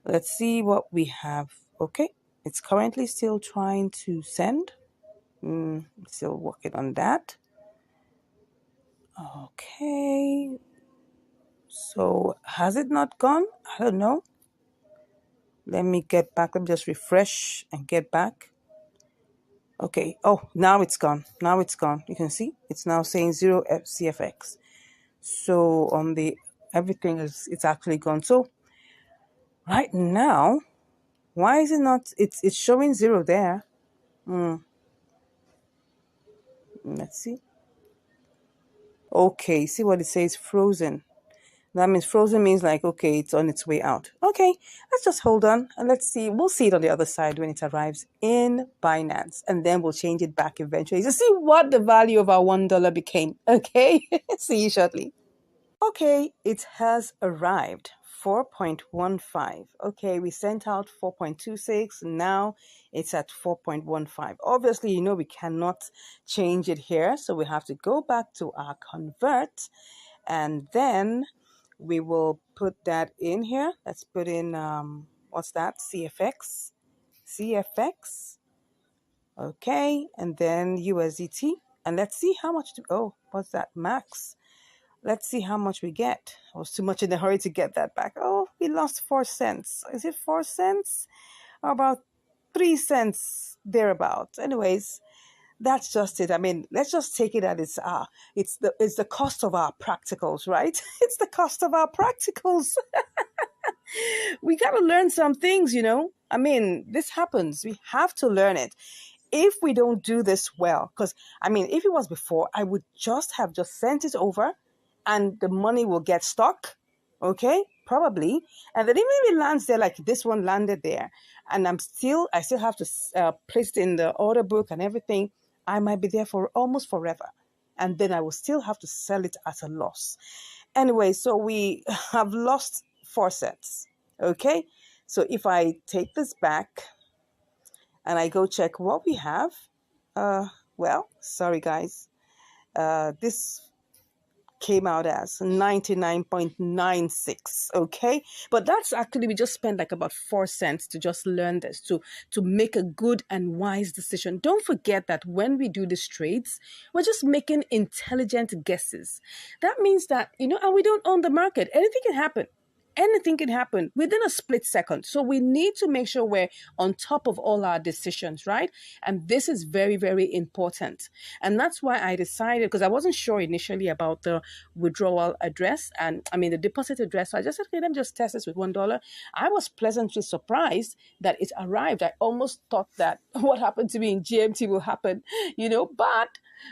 Speaker 1: Let's see what we have. Okay, it's currently still trying to send. Still working on that. Okay. So has it not gone? I don't know. Let me get back. Let me just refresh and get back. Okay. Oh, now it's gone. You can see it's now saying 0 CFX. So on the everything it's actually gone. So right now, why is it not? It's showing 0 there. Let's see. Okay. See what it says? Frozen. That means frozen means like, okay, it's on its way out. Okay, let's just hold on and let's see. We'll see it on the other side when it arrives in Binance. And then we'll change it back eventually to see what the value of our $1 became. Okay, see you shortly. Okay, it has arrived. 4.15. Okay, we sent out 4.26. Now it's at 4.15. Obviously, we cannot change it here. So we have to go back to our convert and then we will put that in here. Let's put in, what's that? CFX. Okay, and then USDT. And let's see how much, what's that? Max. Let's see how much we get. I was too much in a hurry to get that back. Oh, we lost 4 cents. Is it 4 cents? Or about 3 cents thereabout. Anyways, that's just it. I mean, let's just take it at it's the cost of our practicals, right? It's the cost of our practicals. We got to learn some things, I mean, this happens. We have to learn it. If we don't do this well, because I mean, if it was before, I would just sent it over and the money will get stuck. Okay, probably. And then even if it lands there, like this one landed there, and I still have to place it in the order book and everything, I might be there for almost forever. And then I will still have to sell it at a loss. Anyway, so we have lost 4 cents. Okay, so if I take this back and I go check what we have, well, sorry guys, this came out as 99.96. Okay, but that's actually, we just spent like about 4 cents to just learn this, to make a good and wise decision. Don't forget that when we do these trades, we're just making intelligent guesses. That means that, and we don't own the market. Anything can happen. anything can happen within a split second. So we need to make sure we're on top of all our decisions, right? And this is very, very important. And that's why I decided, because I wasn't sure initially about the withdrawal address and I mean the deposit address. So I just said, okay, let me just test this with $1. I was pleasantly surprised that it arrived. I almost thought that what happened to me in GMT will happen, but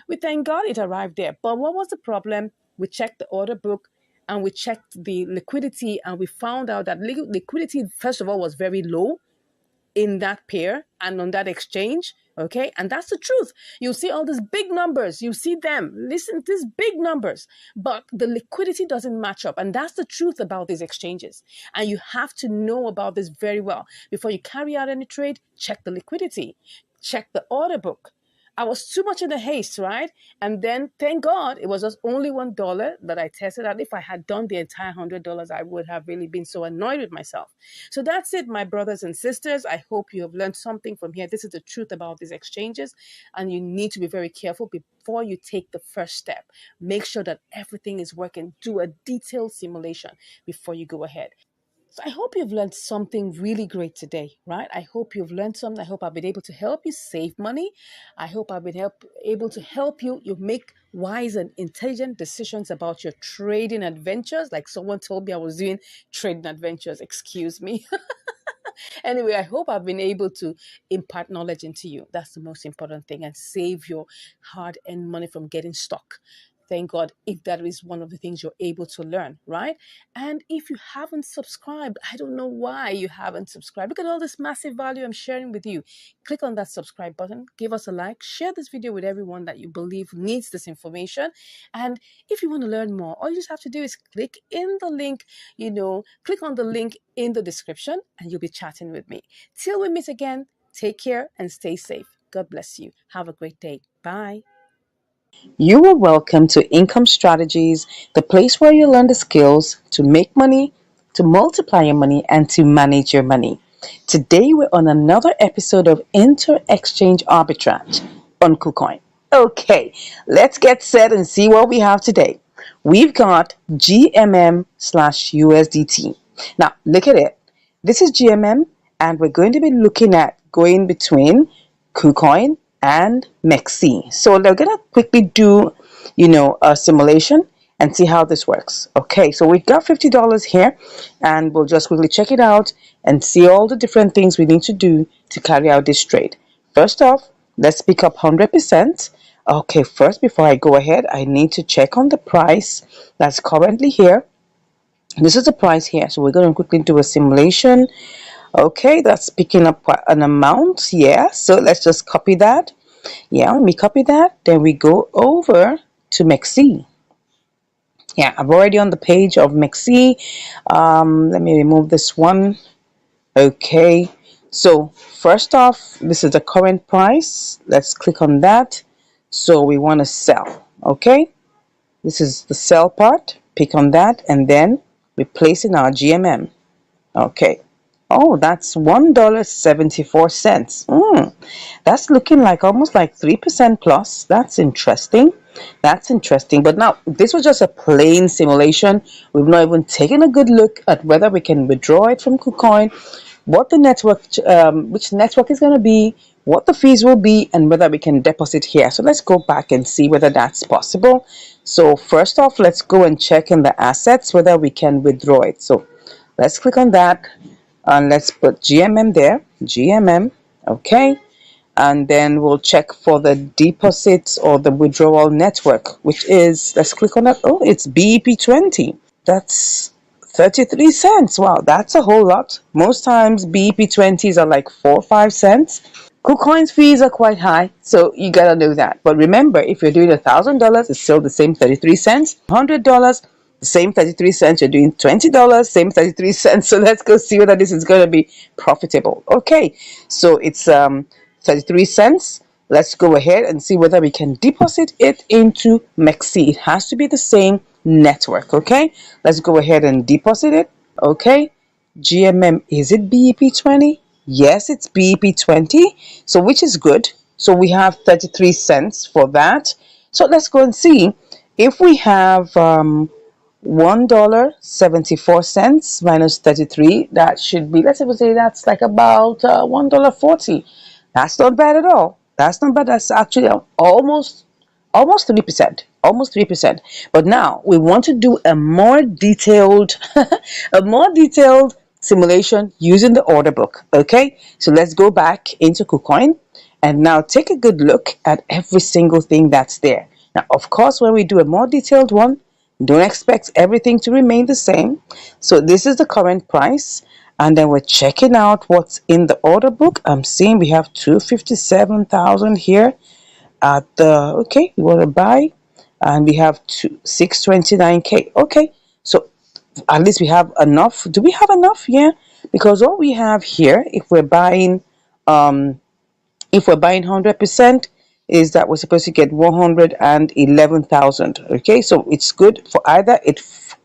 Speaker 1: we thank God it arrived there. But what was the problem? We checked the order book and we checked the liquidity, and we found out that liquidity, first of all, was very low in that pair and on that exchange. Okay. And that's the truth. You see all these big numbers. You see them. Listen to these big numbers, but the liquidity doesn't match up. And that's the truth about these exchanges. And you have to know about this very well. Before you carry out any trade, check the liquidity, check the order book. I was too much in a haste, right? And then, thank God, it was just only $1 that I tested out. If I had done the entire $100, I would have really been so annoyed with myself. So that's it, my brothers and sisters. I hope you have learned something from here. This is the truth about these exchanges, and you need to be very careful before you take the first step. Make sure that everything is working. Do a detailed simulation before you go ahead. So I hope you've learned something really great today, right? I hope you've learned something. I hope I've been able to help you save money. I hope I've been able to help you make wise and intelligent decisions about your trading adventures. Like someone told me I was doing trading adventures. Excuse me. Anyway, I hope I've been able to impart knowledge into you. That's the most important thing, and save your hard-earned money from getting stuck. Thank God if that is one of the things you're able to learn, right? And if you haven't subscribed, I don't know why you haven't subscribed. Look at all this massive value I'm sharing with you. Click on that subscribe button, give us a like, share this video with everyone that you believe needs this information. And if you want to learn more, all you just have to do is click in the link, click on the link in the description, and you'll be chatting with me. Till we meet again, take care and stay safe. God bless you. Have a great day. Bye.
Speaker 2: You are welcome to Income Strategies, the place where you learn the skills to make money, to multiply your money, and to manage your money. Today, we're on another episode of Inter-Exchange Arbitrage on KuCoin. Okay, let's get set and see what we have today. We've got GMM/USDT. Now, look at it. This is GMM, and we're going to be looking at going between KuCoin and MEXC. So they're going to quickly do, a simulation and see how this works. Okay, so we've got $50 here, and we'll just quickly check it out and see all the different things we need to do to carry out this trade. First off, let's pick up 100%. Okay, first, before I go ahead, I need to check on the price that's currently here. This is the price here, so we're going to quickly do a simulation. Okay, that's picking up an amount. Yeah, so let's just copy that. Yeah, let me copy that. Then we go over to MEXC. Yeah, I'm already on the page of MEXC. Let me remove this one. Okay, so first off, this is the current price. Let's click on that. So we want to sell. Okay, this is the sell part. Pick on that, and then we place in our GMM. Okay. Oh, that's $1.74. That's looking like almost like 3% plus. That's interesting. That's interesting. But now, this was just a plain simulation. We've not even taken a good look at whether we can withdraw it from KuCoin, what the network, which network is going to be, what the fees will be, and whether we can deposit here. So let's go back and see whether that's possible. So first off, let's go and check in the assets whether we can withdraw it. So let's click on that. And let's put GMM there, GMM, okay, and then we'll check for the deposits or the withdrawal network, which is, let's click on that. Oh, it's BEP20. That's 33 cents. Wow, that's a whole lot. Most times BEP20s are like 4 or 5 cents. KuCoin's fees are quite high, so you gotta know that. But remember, if you're doing $1,000, it's still the same 33 cents. $100, same 33 cents. You're doing $20, same 33 cents. So let's go see whether this is going to be profitable. Okay, so it's 33 cents. Let's go ahead and see whether we can deposit it into MEXC. It has to be the same network. Okay, let's go ahead and deposit it. Okay, GMM, is it BEP20? Yes, it's BEP20, so which is good. So we have 33 cents for that. So let's go and see if we have $1.74 minus 33. That should be, let's say that's like about $1.40. That's not bad at all. That's not bad. That's actually almost 3%. Almost 3%. But now we want to do a more detailed a more detailed simulation using the order book. Okay, so let's go back into KuCoin and now take a good look at every single thing that's there. Now, of course, when we do a more detailed one, don't expect everything to remain the same. So this is the current price. And then we're checking out what's in the order book. I'm seeing we have 257,000 here at the, okay, we want to buy, and we have 629K. Okay, so at least we have enough. Do we have enough? Yeah, because what we have here, um if we're buying 100%, is that we're supposed to get 111,000. Okay, so it's good for either it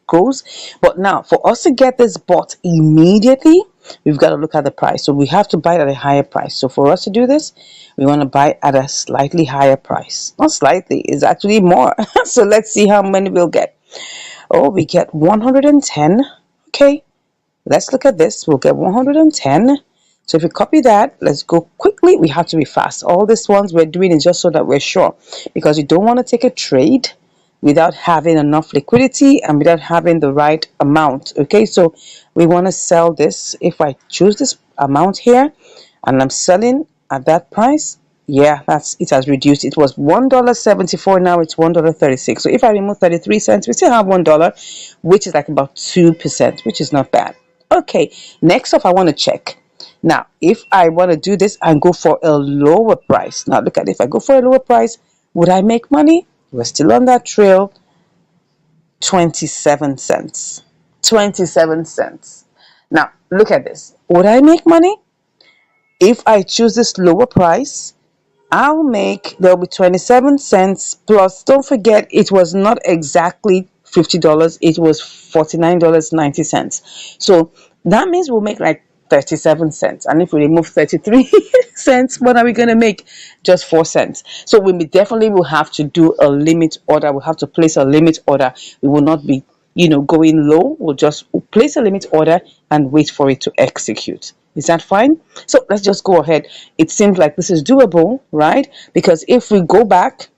Speaker 2: goes, but now for us to get this bought immediately, we've got to look at the price. So we have to buy at a higher price. So for us to do this, we want to buy at a slightly higher price. Not slightly, it's actually more. So let's see how many we'll get. Oh, we get 110. Okay, let's look at this. We'll get 110. So if we copy that, let's go quickly. We have to be fast. All these ones we're doing is just so that we're sure, because you don't want to take a trade without having enough liquidity and without having the right amount. Okay, so we want to sell this. If I choose this amount here and I'm selling at that price, yeah, that's it, has reduced. It was $1.74, now it's $1.36. So if I remove 33 cents, we still have $1, which is like about 2%, which is not bad. Okay, next up I want to check. Now, if I want to do this and go for a lower price, now look at it. If I go for a lower price, would I make money? We're still on that trail. 27 cents. 27 cents. Now, look at this. Would I make money? If I choose this lower price, there'll be 27 cents plus. Don't forget, it was not exactly $50, it was $49.90. So that means we'll make like 37 cents. And if we remove 33 cents, what are we going to make? Just 4 cents. So we definitely will have to do a limit order. We'll have to place a limit order. We will not be, going low. We'll just place a limit order and wait for it to execute. Is that fine? So let's just go ahead. It seems like this is doable, right? Because if we go back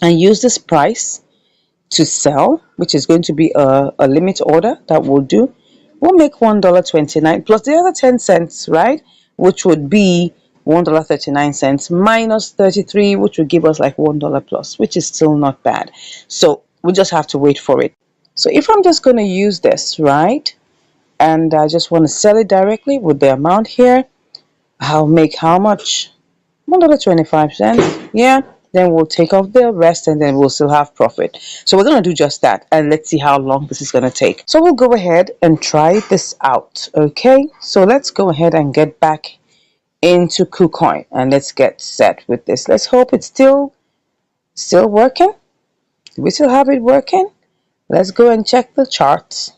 Speaker 2: and use this price to sell, which is going to be a limit order that we'll do, we'll make $1.29 plus the other 10 cents, right? Which would be $1.39 minus 33, which would give us like $1 plus, which is still not bad. So we just have to wait for it. So if I'm just going to use this, right? And I just want to sell it directly with the amount here, I'll make how much? $1.25. Yeah, then we'll take off the rest and then we'll still have profit. So we're going to do just that, and let's see how long this is going to take. So we'll go ahead and try this out. Okay, so let's go ahead and get back into KuCoin and let's get set with this. Let's hope it's still working. Do we still have it working? Let's go and check the charts.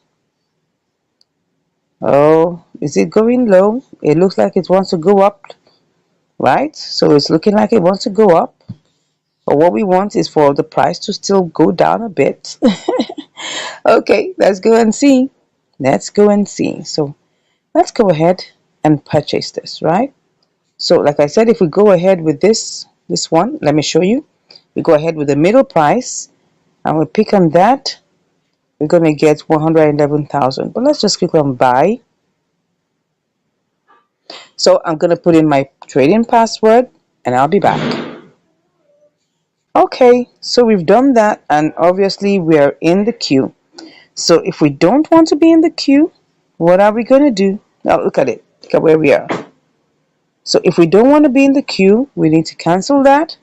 Speaker 2: Oh, is it going low? It looks like it wants to go up, right? So it's looking like it wants to go up. But what we want is for the price to still go down a bit. Okay, let's go and see. Let's go and see. So let's go ahead and purchase this, right? So like I said, if we go ahead with this one, let me show you. We go ahead with the middle price and we pick on that. We're going to get 111,000. But let's just click on buy. So I'm going to put in my trading password and I'll be back. Okay, so we've done that and obviously we're in the queue. So if we don't want to be in the queue, what are we going to do? Now look at it. Look at where we are. So if we don't want to be in the queue, we need to cancel that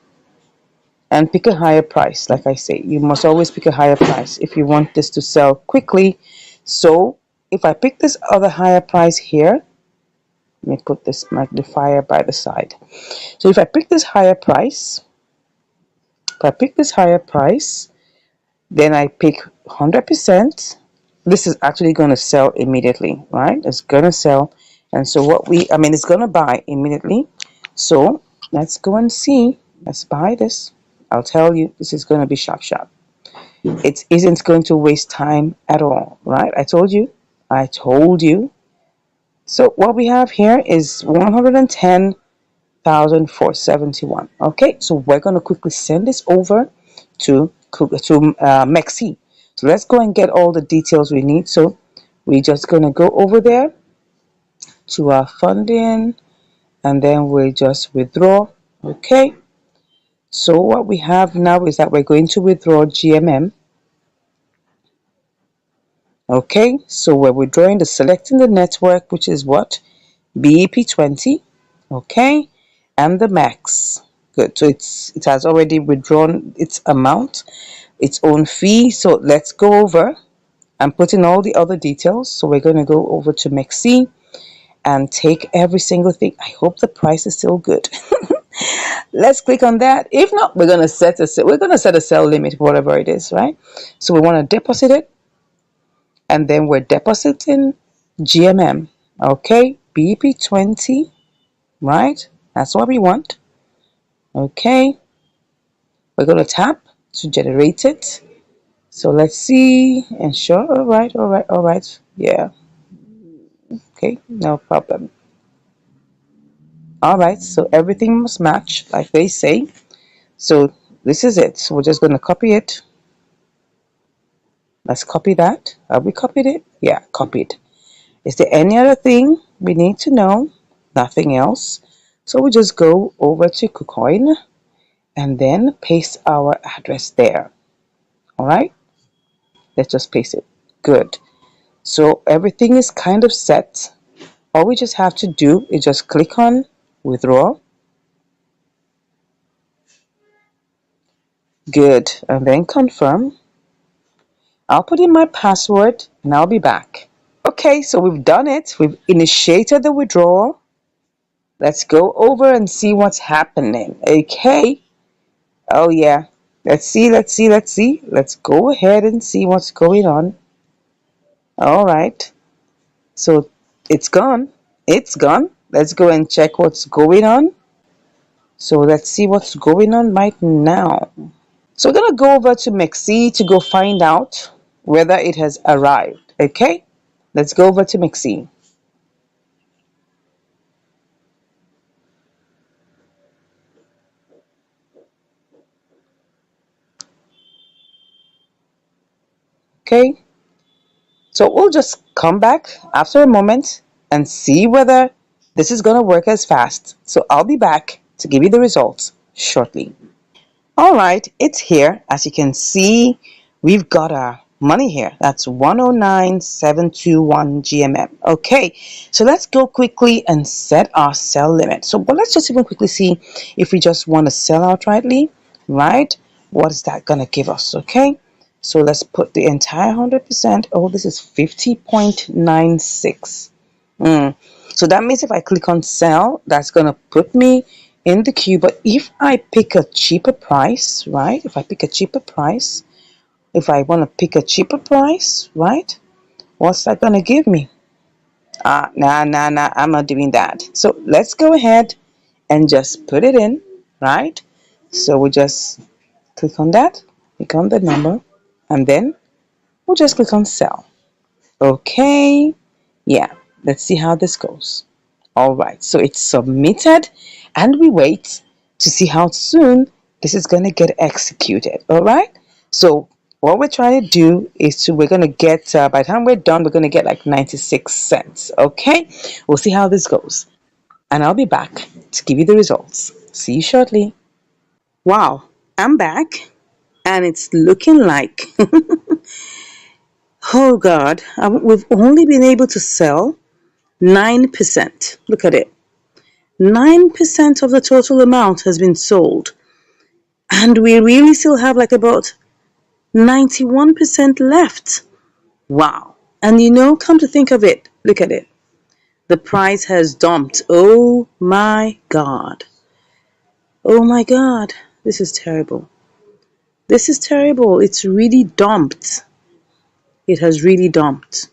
Speaker 2: and pick a higher price. Like I say, you must always pick a higher price if you want this to sell quickly. So if I pick this other higher price here, let me put this magnifier by the side. So if I pick this higher price, then I pick 100%. This is actually going to sell immediately, right? It's going to sell. And so it's going to buy immediately. So let's go and see. Let's buy this. I'll tell you, this is going to be sharp. It isn't going to waste time at all, right? I told you. I told you. So what we have here is 110,471. Okay, so we're going to quickly send this over to Mexi. So let's go and get all the details we need. So we're just going to go over there to our funding, and then we just withdraw. Okay, so what we have now is that we're going to withdraw GMM. Okay, so we're withdrawing the selecting the network, which is what? BEP20. Okay, and the max. Good, so it has already withdrawn its amount, its own fee. So let's go over and put in all the other details. So we're going to go over to Mexi and take every single thing. I hope the price is still good. Let's click on that. If not, we're gonna set a sell limit, whatever it is, right? So we want to deposit it, and then we're depositing GMM. Okay, BP20, right? That's what we want. Okay, we're gonna tap to generate it. So let's see. Ensure. All right, all right, all right. Yeah. Okay, no problem. All right, so everything must match, like they say. So this is it. So we're just gonna copy it. Let's copy that. Have we copied it? Yeah, copied. Is there any other thing we need to know? Nothing else. So we just go over to KuCoin and then paste our address there. All right, let's just paste it. Good. So everything is kind of set. All we just have to do is just click on withdraw. Good. And then confirm. I'll put in my password and I'll be back. Okay, so we've done it. We've initiated the withdrawal. Let's go over and see what's happening. Okay. Oh, yeah. Let's see, let's see, let's see. Let's go ahead and see what's going on. All right. So it's gone. It's gone. Let's go and check what's going on. So let's see what's going on right now. So we're going to go over to Mexi to go find out whether it has arrived. Okay. Let's go over to Mexi. Okay. So we'll just come back after a moment and see whether this is going to work as fast. So I'll be back to give you the results shortly. All right, it's here. As you can see, we've got our money here. That's 109,721 GMM. Okay, so let's go quickly and set our sell limit. So, but let's just even quickly see if we just want to sell outrightly, right? What is that going to give us? Okay, so let's put the entire 100%. Oh, this is 50.96. So that means if I click on sell, that's going to put me in the queue. But if I pick a cheaper price, right? If I pick a cheaper price, if I want to pick a cheaper price, right? What's that going to give me? Nah, I'm not doing that. So let's go ahead and just put it in, right? So we just click on that, click on the number, and then we'll just click on sell. Okay. Yeah, let's see how this goes. All right, so it's submitted and we wait to see how soon this is going to get executed. All right, so what we're trying to do is we're going to get, by the time we're done, we're going to get like 96 cents. Okay, we'll see how this goes. And I'll be back to give you the results. See you shortly. Wow, I'm back and it's looking like, oh God, we've only been able to sell 9%. Look at it. 9% of the total amount has been sold. And we really still have like about 91% left. Wow. And come to think of it, look at it. The price has dumped. Oh my God. Oh my God. This is terrible. This is terrible. It's really dumped. It has really dumped.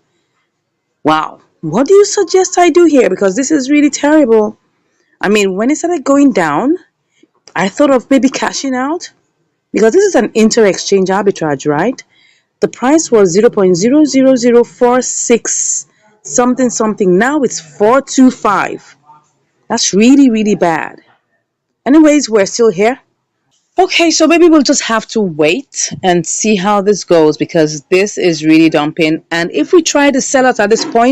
Speaker 2: Wow. What do you suggest I do here? Because this is really terrible. I mean, when it started going down, I thought of maybe cashing out. Because this is an inter-exchange arbitrage, right? The price was 0.00046 something something. Now it's 425. That's really, really bad. Anyways, we're still here. Okay, so maybe we'll just have to wait and see how this goes because this is really dumping. And if we try to sell out at this point,